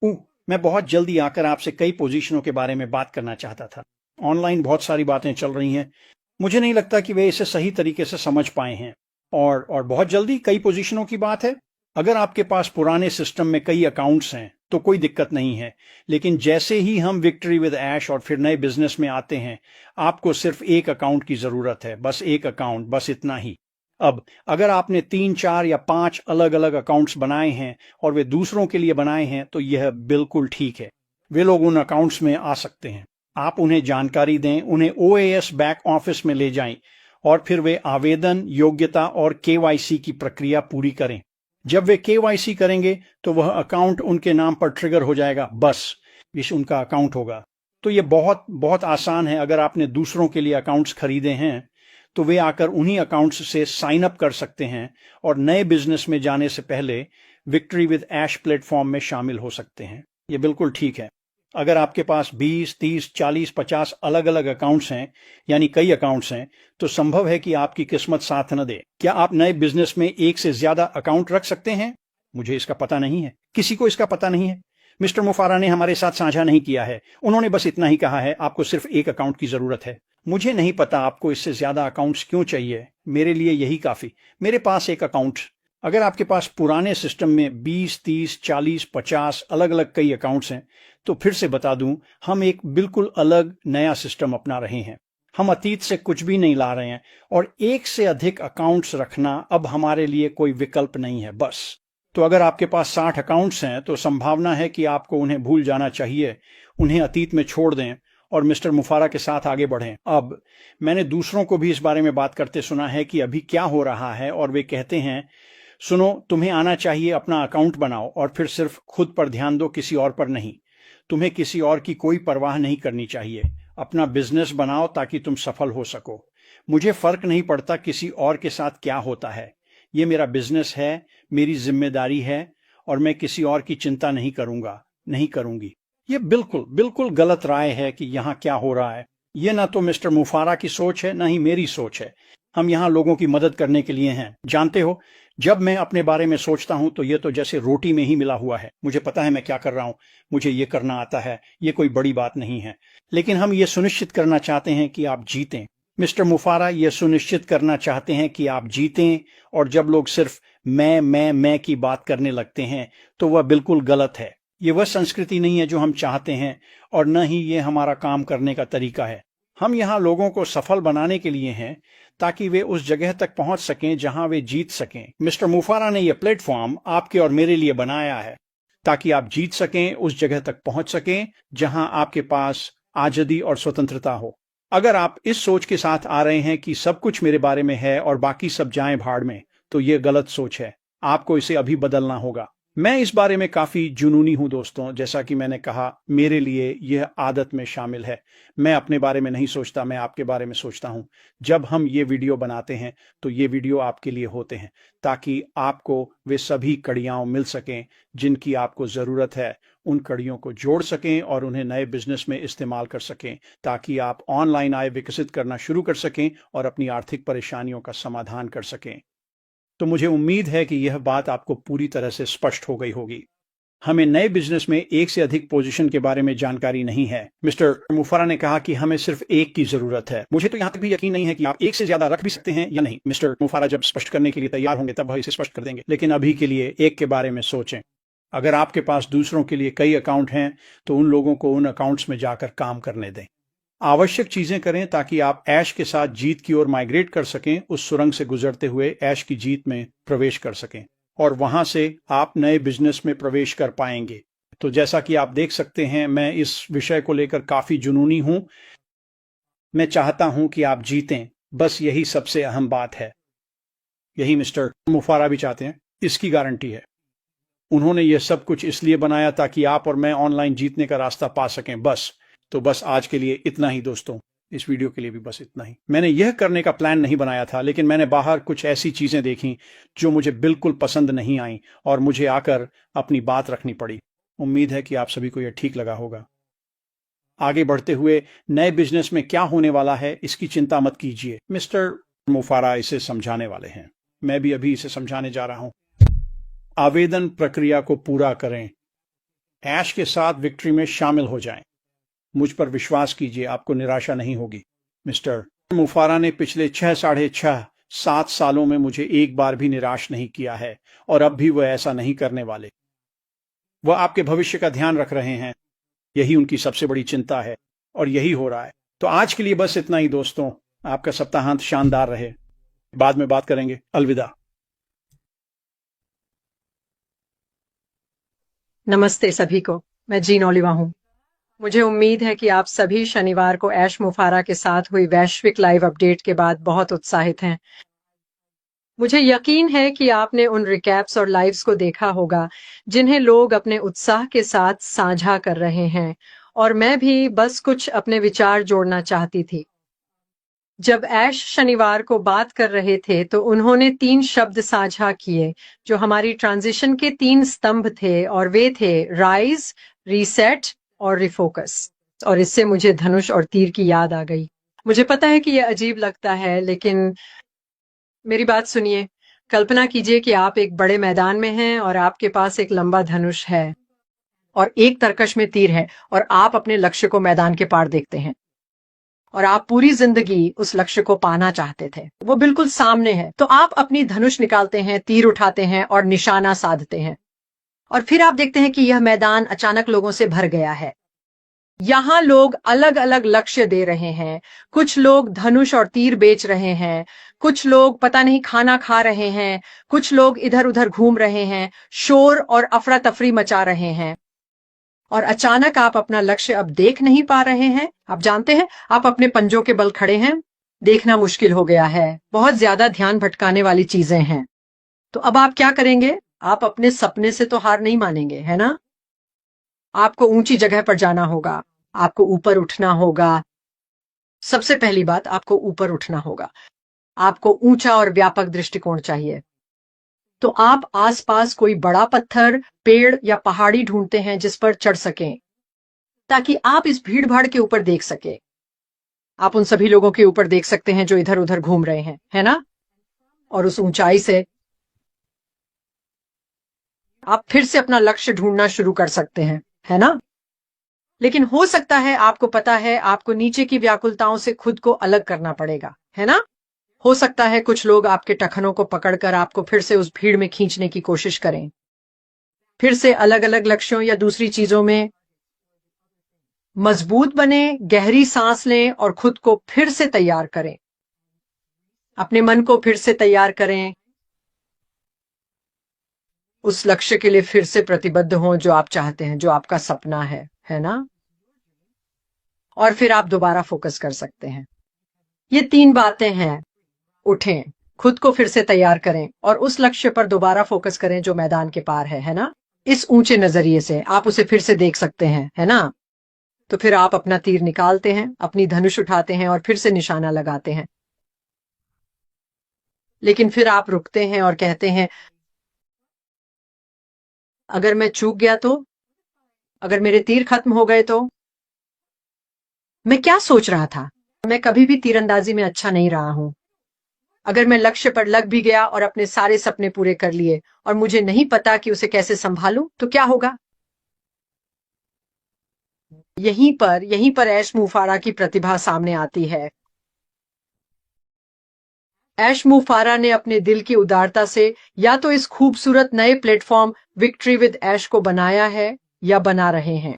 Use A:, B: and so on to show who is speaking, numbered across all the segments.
A: मैं बहुत जल्दी आकर आपसे कई पोजीशनों के बारे में बात करना चाहता था। ऑनलाइन बहुत सारी बातें चल रही हैं, मुझे नहीं लगता कि वे इसे सही तरीके से समझ पाए हैं। और बहुत जल्दी कई पोजीशनों की बात है। अगर आपके पास पुराने सिस्टम में कई अकाउंट्स हैं तो कोई दिक्कत नहीं है, लेकिन जैसे ही हम विक्ट्री विद ऐश और फिर नए बिजनेस में आते हैं, आपको सिर्फ एक अकाउंट की जरूरत है, बस एक अकाउंट, बस इतना ही। अब अगर आपने 3, 4 या 5 अलग अलग अकाउंट्स बनाए हैं और वे दूसरों के लिए बनाए हैं तो यह बिल्कुल ठीक है। वे लोग उन अकाउंट्स में आ सकते हैं। आप उन्हें जानकारी दें, उन्हें OAS बैक ऑफिस में ले जाएं और फिर वे आवेदन, योग्यता और KYC की प्रक्रिया पूरी करें। जब वे KYC करेंगे तो वह अकाउंट उनके नाम पर ट्रिगर हो जाएगा, बस इस उनका अकाउंट होगा। तो यह बहुत बहुत आसान है। अगर आपने दूसरों के लिए अकाउंट्स खरीदे हैं तो वे आकर उन्हीं अकाउंट्स से साइन अप कर सकते हैं और नए बिजनेस में जाने से पहले विक्ट्री विद ऐश प्लेटफॉर्म में शामिल हो सकते हैं। यह बिल्कुल ठीक है। अगर आपके पास 20, 30, 40, 50 अलग अलग अकाउंट्स हैं, यानी कई अकाउंट्स हैं, तो संभव है कि आपकी किस्मत साथ न दे। क्या आप नए बिजनेस में एक से ज्यादा अकाउंट रख सकते हैं? मुझे इसका पता नहीं है, किसी को इसका पता नहीं है। मिस्टर मुफारा ने हमारे साथ साझा नहीं किया है। उन्होंने बस इतना ही कहा है, आपको सिर्फ एक अकाउंट की जरूरत है। मुझे नहीं पता आपको इससे ज्यादा अकाउंट्स क्यों चाहिए, मेरे लिए यही काफी। मेरे पास एक अकाउंट। अगर आपके पास पुराने सिस्टम में 20, 30, 40, 50 अलग अलग कई अकाउंट्स हैं, तो फिर से बता दूं, हम एक बिल्कुल अलग नया सिस्टम अपना रहे हैं। हम अतीत से कुछ भी नहीं ला रहे हैं और एक से अधिक अकाउंट्स रखना अब हमारे लिए कोई विकल्प नहीं है, बस। तो अगर आपके पास 60 अकाउंट्स हैं तो संभावना है कि आपको उन्हें भूल जाना चाहिए, उन्हें अतीत में छोड़ दें और मिस्टर मुफारा के साथ आगे बढ़ें। अब मैंने दूसरों को भी इस बारे में बात करते सुना है कि अभी क्या हो रहा है, और वे कहते हैं, सुनो, तुम्हें आना चाहिए, अपना अकाउंट बनाओ और फिर सिर्फ खुद पर ध्यान दो, किसी और पर नहीं। तुम्हें किसी और की कोई परवाह नहीं करनी चाहिए। अपना बिजनेस बनाओ ताकि तुम सफल हो सको। मुझे फर्क नहीं पड़ता किसी और के साथ क्या होता है। ये मेरा बिजनेस है, मेरी जिम्मेदारी है और मैं किसी और की चिंता नहीं करूंगा, नहीं करूंगी। ये बिल्कुल बिल्कुल गलत राय है कि यहाँ क्या हो रहा है। ये ना तो मिस्टर मुफारा की सोच है, ना ही मेरी सोच है। हम यहाँ लोगों की मदद करने के लिए हैं। जानते हो, जब मैं अपने बारे में सोचता हूं तो ये तो जैसे रोटी में ही मिला हुआ है। मुझे पता है मैं क्या कर रहा हूं, मुझे ये करना आता है, ये कोई बड़ी बात नहीं है। लेकिन हम ये सुनिश्चित करना चाहते हैं कि आप जीतें। मिस्टर मुफारा ये सुनिश्चित करना चाहते हैं कि आप जीतें, और जब लोग सिर्फ मैं की बात करने लगते हैं तो वह बिल्कुल गलत है। ये वह संस्कृति नहीं है जो हम चाहते हैं, और न ही ये हमारा काम करने का तरीका है। हम यहाँ लोगों को सफल बनाने के लिए हैं ताकि वे उस जगह तक पहुंच सकें जहां वे जीत सकें। मिस्टर मुफारा ने यह प्लेटफॉर्म आपके और मेरे लिए बनाया है ताकि आप जीत सकें, उस जगह तक पहुंच सकें जहां आपके पास आजादी और स्वतंत्रता हो। अगर आप इस सोच के साथ आ रहे हैं कि सब कुछ मेरे बारे में है और बाकी सब जाएं भाड़ में, तो ये गलत सोच है। आपको इसे अभी बदलना होगा। मैं इस बारे में काफी जुनूनी हूं दोस्तों। जैसा कि मैंने कहा, मेरे लिए यह आदत में शामिल है। मैं अपने बारे में नहीं सोचता, मैं आपके बारे में सोचता हूं। जब हम ये वीडियो बनाते हैं तो ये वीडियो आपके लिए होते हैं ताकि आपको वे सभी कड़ियां मिल सकें जिनकी आपको जरूरत है। उन कड़ियों को जोड़ सकें और उन्हें नए बिजनेस में इस्तेमाल कर सकें ताकि आप ऑनलाइन आय विकसित करना शुरू कर सकें और अपनी आर्थिक परेशानियों का समाधान कर सकें। तो मुझे उम्मीद है कि यह बात आपको पूरी तरह से स्पष्ट हो गई होगी। हमें नए बिजनेस में एक से अधिक पोजीशन के बारे में जानकारी नहीं है। मिस्टर मुफारा ने कहा कि हमें सिर्फ एक की जरूरत है। मुझे तो यहां तक भी यकीन नहीं है कि आप एक से ज्यादा रख भी सकते हैं या नहीं। मिस्टर मुफारा जब स्पष्ट करने के लिए तैयार होंगे तब वह इसे स्पष्ट कर देंगे, लेकिन अभी के लिए एक के बारे में सोचें। अगर आपके पास दूसरों के लिए कई अकाउंट हैं तो उन लोगों को उन अकाउंट्स में जाकर काम करने दें। आवश्यक चीजें करें ताकि आप ऐश के साथ जीत की ओर माइग्रेट कर सकें, उस सुरंग से गुजरते हुए ऐश की जीत में प्रवेश कर सकें, और वहां से आप नए बिजनेस में प्रवेश कर पाएंगे। तो जैसा कि आप देख सकते हैं, मैं इस विषय को लेकर काफी जुनूनी हूं। मैं चाहता हूं कि आप जीतें, बस यही सबसे अहम बात है। यही मिस्टर मुफारा भी चाहते हैं, इसकी गारंटी है। उन्होंने यह सब कुछ इसलिए बनाया ताकि आप और मैं ऑनलाइन जीतने का रास्ता पा सकें, बस। तो बस आज के लिए इतना ही दोस्तों। इस वीडियो के लिए भी बस इतना ही। मैंने यह करने का प्लान नहीं बनाया था, लेकिन मैंने बाहर कुछ ऐसी चीजें देखी जो मुझे बिल्कुल पसंद नहीं आई और मुझे आकर अपनी बात रखनी पड़ी। उम्मीद है कि आप सभी को यह ठीक लगा होगा। आगे बढ़ते हुए नए बिजनेस में क्या होने वाला है इसकी चिंता मत कीजिए। मिस्टर मुफारा इसे समझाने वाले हैं, मैं भी अभी इसे समझाने जा रहा हूं। आवेदन प्रक्रिया को पूरा करें। ऐश के साथ विक्ट्री में शामिल हो जाएं। मुझ पर विश्वास कीजिए, आपको निराशा नहीं होगी। मिस्टर मुफारा ने पिछले 6-7.5 सालों में मुझे एक बार भी निराश नहीं किया है और अब भी वह ऐसा नहीं करने वाले। वह आपके भविष्य का ध्यान रख रहे हैं, यही उनकी सबसे बड़ी चिंता है और यही हो रहा है। तो आज के लिए बस इतना ही दोस्तों। आपका सप्ताहांत शानदार रहे। बाद में बात करेंगे। अलविदा।
B: नमस्ते सभी को, मैं जीन ओलिवा हूँ। मुझे उम्मीद है कि आप सभी शनिवार को ऐश मुफारा के साथ हुई वैश्विक लाइव अपडेट के बाद बहुत उत्साहित हैं। मुझे यकीन है कि आपने उन रिकैप्स और लाइव्स को देखा होगा जिन्हें लोग अपने उत्साह के साथ साझा कर रहे हैं, और मैं भी बस कुछ अपने विचार जोड़ना चाहती थी। जब ऐश शनिवार को बात कर रहे थे तो उन्होंने 3 शब्द साझा किए जो हमारी ट्रांजिशन के 3 स्तंभ थे, और वे थे राइज, रीसेट और रिफोकस। और इससे मुझे धनुष और तीर की याद आ गई। मुझे पता है कि यह अजीब लगता है, लेकिन मेरी बात सुनिए। कल्पना कीजिए कि आप एक बड़े मैदान में हैं और आपके पास एक लंबा धनुष है और एक तरकश में तीर है, और आप अपने लक्ष्य को मैदान के पार देखते हैं और आप पूरी जिंदगी उस लक्ष्य को पाना चाहते थे। वो बिल्कुल सामने है। तो आप अपनी धनुष निकालते हैं, तीर उठाते हैं और निशाना साधते हैं, और फिर आप देखते हैं कि यह मैदान अचानक लोगों से भर गया है। यहाँ लोग अलग अलग लक्ष्य दे रहे हैं। कुछ लोग धनुष और तीर बेच रहे हैं, कुछ लोग पता नहीं खाना खा रहे हैं, कुछ लोग इधर उधर घूम रहे हैं, शोर और अफरा तफरी मचा रहे हैं, और अचानक आप अपना लक्ष्य अब देख नहीं पा रहे हैं। आप जानते हैं, आप अपने पंजों के बल खड़े हैं। देखना मुश्किल हो गया है, बहुत ज्यादा ध्यान भटकाने वाली चीजें हैं। तो अब आप क्या करेंगे? आप अपने सपने से तो हार नहीं मानेंगे, है ना? आपको ऊंची जगह पर जाना होगा, आपको ऊपर उठना होगा। सबसे पहली बात, आपको ऊपर उठना होगा। आपको ऊंचा और व्यापक दृष्टिकोण चाहिए। तो आप आसपास कोई बड़ा पत्थर, पेड़ या पहाड़ी ढूंढते हैं जिस पर चढ़ सकें, ताकि आप इस भीड़ भाड़ के ऊपर देख सके। आप उन सभी लोगों के ऊपर देख सकते हैं जो इधर उधर घूम रहे हैं, है ना? और उस ऊंचाई से आप फिर से अपना लक्ष्य ढूंढना शुरू कर सकते हैं, है ना? लेकिन हो सकता है, आपको पता है, आपको नीचे की व्याकुलताओं से खुद को अलग करना पड़ेगा, है ना? हो सकता है कुछ लोग आपके टखनों को पकड़कर आपको फिर से उस भीड़ में खींचने की कोशिश करें। फिर से अलग अलग लक्ष्यों या दूसरी चीजों में मजबूत बने, गहरी सांस लें और खुद को फिर से तैयार करें। अपने मन को फिर से तैयार करें, उस लक्ष्य के लिए फिर से प्रतिबद्ध हों जो आप चाहते हैं, जो आपका सपना है ना? और फिर आप दोबारा फोकस कर सकते हैं। ये 3 बातें हैं। उठें, खुद को फिर से तैयार करें और उस लक्ष्य पर दोबारा फोकस करें जो मैदान के पार है ना? इस ऊंचे नजरिए से आप उसे फिर से देख सकते हैं, है ना? तो फिर आप अपना तीर निकालते हैं, अपनी धनुष उठाते हैं और फिर से निशाना लगाते हैं। लेकिन फिर आप रुकते हैं और कहते हैं, अगर मैं चूक गया तो? अगर मेरे तीर खत्म हो गए तो? मैं क्या सोच रहा था? मैं कभी भी तीरंदाजी में अच्छा नहीं रहा हूं। अगर मैं लक्ष्य पर लग भी गया और अपने सारे सपने पूरे कर लिए और मुझे नहीं पता कि उसे कैसे संभालूं, तो क्या होगा? यहीं पर ऐश मुफारा की प्रतिभा सामने आती है। ऐश मुफारा ने अपने दिल की उदारता से या तो इस खूबसूरत नए प्लेटफॉर्म विक्ट्री विद ऐश को बनाया है या बना रहे हैं,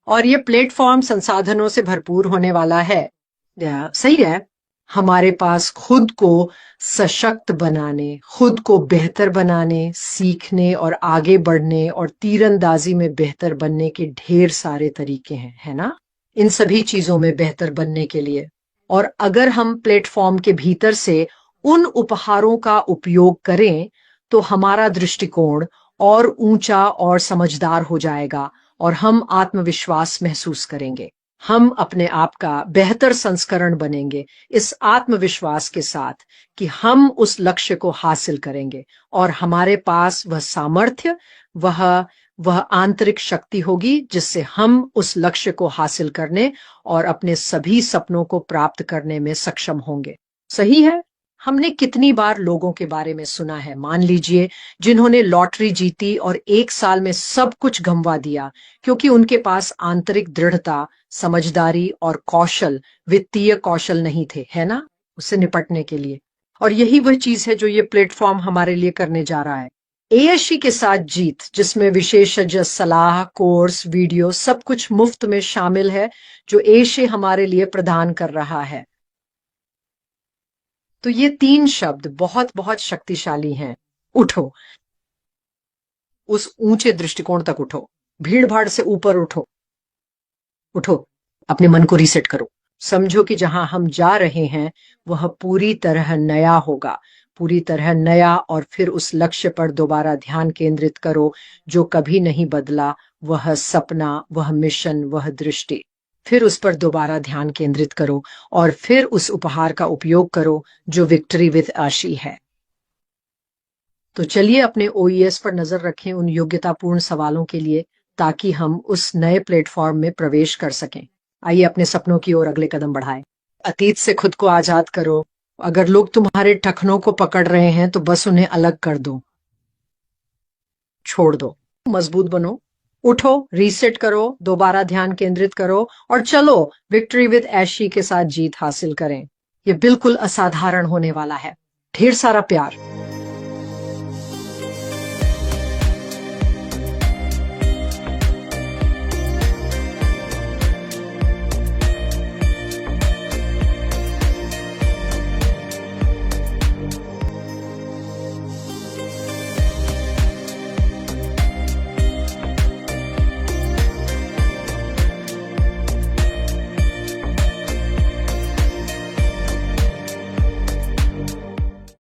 B: और ये प्लेटफॉर्म संसाधनों से भरपूर होने वाला है। सही है। हमारे पास खुद को सशक्त बनाने, खुद को बेहतर बनाने, सीखने और आगे बढ़ने और तीरंदाजी में बेहतर बनने के ढेर सारे तरीके हैं, है ना? इन सभी चीजों में बेहतर बनने के लिए, और अगर हम प्लेटफॉर्म के भीतर से उन उपहारों का उपयोग करें तो हमारा दृष्टिकोण और ऊंचा और समझदार हो जाएगा और हम आत्मविश्वास महसूस करेंगे। हम अपने आप का बेहतर संस्करण बनेंगे इस आत्मविश्वास के साथ कि हम उस लक्ष्य को हासिल करेंगे, और हमारे पास वह सामर्थ्य, वह आंतरिक शक्ति होगी जिससे हम उस लक्ष्य को हासिल करने और अपने सभी सपनों को प्राप्त करने में सक्षम होंगे। सही है? हमने कितनी बार लोगों के बारे में सुना है, मान लीजिए, जिन्होंने लॉटरी जीती और 1 साल में सब कुछ गंवा दिया क्योंकि उनके पास आंतरिक दृढ़ता, समझदारी और कौशल, वित्तीय कौशल नहीं थे, है ना, उससे निपटने के लिए। और यही वह चीज है जो ये प्लेटफॉर्म हमारे लिए करने जा रहा है। एएससी के साथ जीत, जिसमें विशेषज्ञ सलाह, कोर्स, वीडियो सब कुछ मुफ्त में शामिल है, जो एशे हमारे लिए प्रदान कर रहा है। तो ये 3 शब्द बहुत बहुत शक्तिशाली हैं। उठो, उस ऊंचे दृष्टिकोण तक उठो, भीड़ भाड़ से ऊपर उठो। उठो, अपने मन को रीसेट करो। समझो कि जहां हम जा रहे हैं वह पूरी तरह नया होगा, पूरी तरह नया। और फिर उस लक्ष्य पर दोबारा ध्यान केंद्रित करो जो कभी नहीं बदला, वह सपना, वह मिशन, वह दृष्टि। फिर उस पर दोबारा ध्यान केंद्रित करो और फिर उस उपहार का उपयोग करो जो विक्ट्री विद आशी है। तो चलिए अपने ओईएस पर नजर रखें उन योग्यतापूर्ण सवालों के लिए, ताकि हम उस नए प्लेटफॉर्म में प्रवेश कर सकें। आइए अपने सपनों की ओर अगले कदम बढ़ाएं। अतीत से खुद को आजाद करो। अगर लोग तुम्हारे टखनों को पकड़ रहे हैं तो बस उन्हें अलग कर दो, छोड़ दो। मजबूत बनो, उठो, रीसेट करो, दोबारा ध्यान केंद्रित करो और चलो विक्ट्री विद ऐशी के साथ जीत हासिल करें। ये बिल्कुल असाधारण होने वाला है। ढेर सारा प्यार।